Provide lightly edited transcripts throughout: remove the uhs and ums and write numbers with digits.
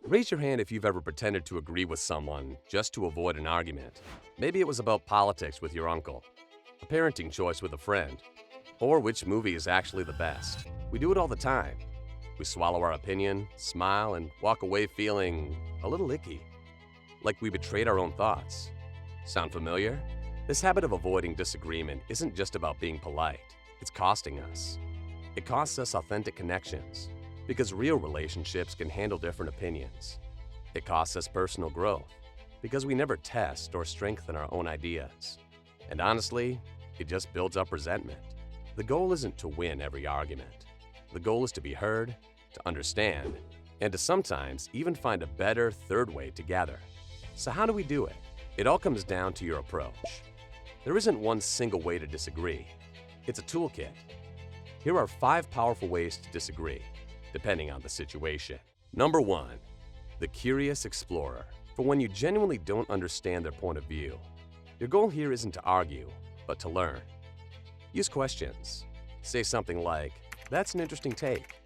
Raise your hand if you've ever pretended to agree with someone just to avoid an argument. Maybe it was about politics with your uncle, a parenting choice with a friend, or which movie is actually the best. We do it all the time. We swallow our opinion, smile, and walk away feeling a little icky, like we betrayed our own thoughts. Sound familiar? This habit of avoiding disagreement isn't just about being polite, it's costing us. It costs us authentic connections, because real relationships can handle different opinions. It costs us personal growth, because we never test or strengthen our own ideas. And honestly, it just builds up resentment. The goal isn't to win every argument. The goal is to be heard, to understand, and to sometimes even find a better third way together. So how do we do it? It all comes down to your approach. There isn't one single way to disagree. It's a toolkit. Here are 5 powerful ways to disagree, depending on the situation. Number 1, the curious explorer. For when you genuinely don't understand their point of view, your goal here isn't to argue, but to learn. Use questions. Say something like, "That's an interesting take.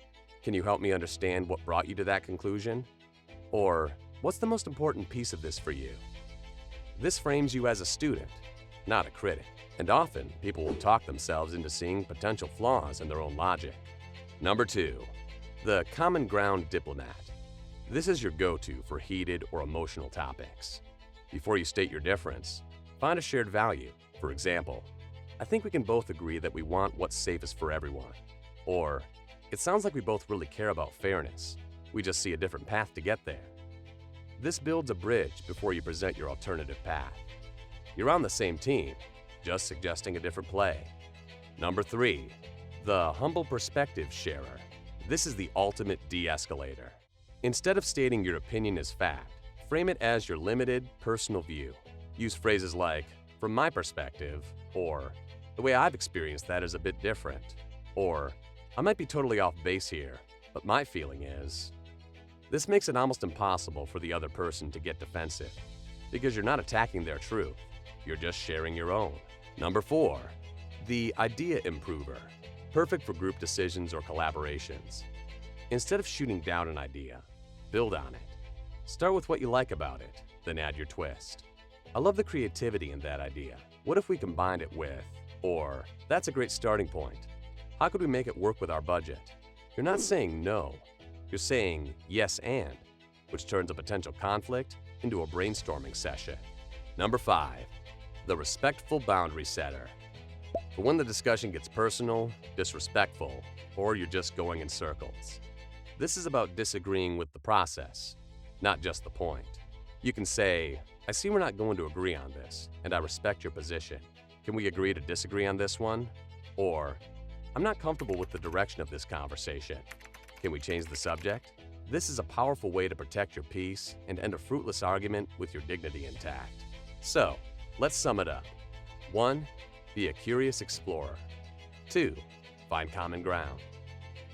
Can you help me understand what brought you to that conclusion?" Or, "What's the most important piece of this for you?" This frames you as a student, not a critic. And often, people will talk themselves into seeing potential flaws in their own logic. Number 2, the common ground diplomat. This is your go-to for heated or emotional topics. Before you state your difference, find a shared value. For example, "I think we can both agree that we want what's safest for everyone." Or, "It sounds like we both really care about fairness. We just see a different path to get there." This builds a bridge before you present your alternative path. You're on the same team, just suggesting a different play. Number 3, the humble perspective sharer. This is the ultimate de-escalator. Instead of stating your opinion as fact, frame it as your limited, personal view. Use phrases like, "From my perspective," or "The way I've experienced that is a bit different," or "I might be totally off base here, but my feeling is." This makes it almost impossible for the other person to get defensive, because you're not attacking their truth, you're just sharing your own. Number 4, the idea improver. Perfect for group decisions or collaborations. Instead of shooting down an idea, build on it. Start with what you like about it, then add your twist. "I love the creativity in that idea. What if we combined it with," or "That's a great starting point. How could we make it work with our budget?" You're not saying no, you're saying yes and, which turns a potential conflict into a brainstorming session. Number 5, the respectful boundary setter. For when the discussion gets personal, disrespectful, or you're just going in circles. This is about disagreeing with the process, not just the point. You can say, "I see we're not going to agree on this, and I respect your position. Can we agree to disagree on this one?" Or, "I'm not comfortable with the direction of this conversation. Can we change the subject?" This is a powerful way to protect your peace and end a fruitless argument with your dignity intact. So, let's sum it up. 1, be a curious explorer. 2, find common ground.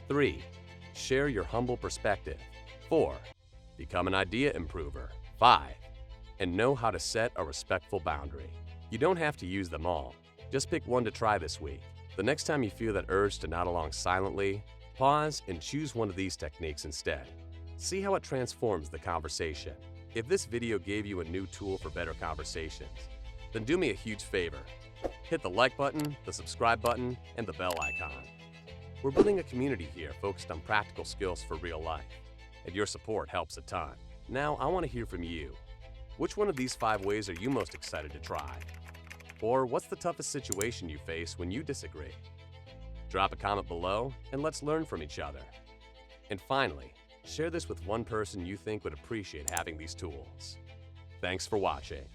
3, share your humble perspective. 4, become an idea improver. 5, and know how to set a respectful boundary. You don't have to use them all. Just pick one to try this week. The next time you feel that urge to nod along silently, pause and choose one of these techniques instead. See how it transforms the conversation. If this video gave you a new tool for better conversations, then do me a huge favor. Hit the like button, the subscribe button, and the bell icon. We're building a community here focused on practical skills for real life, and your support helps a ton. Now, I want to hear from you. Which one of these 5 ways are you most excited to try? Or what's the toughest situation you face when you disagree? Drop a comment below and let's learn from each other. And finally, share this with one person you think would appreciate having these tools. Thanks for watching.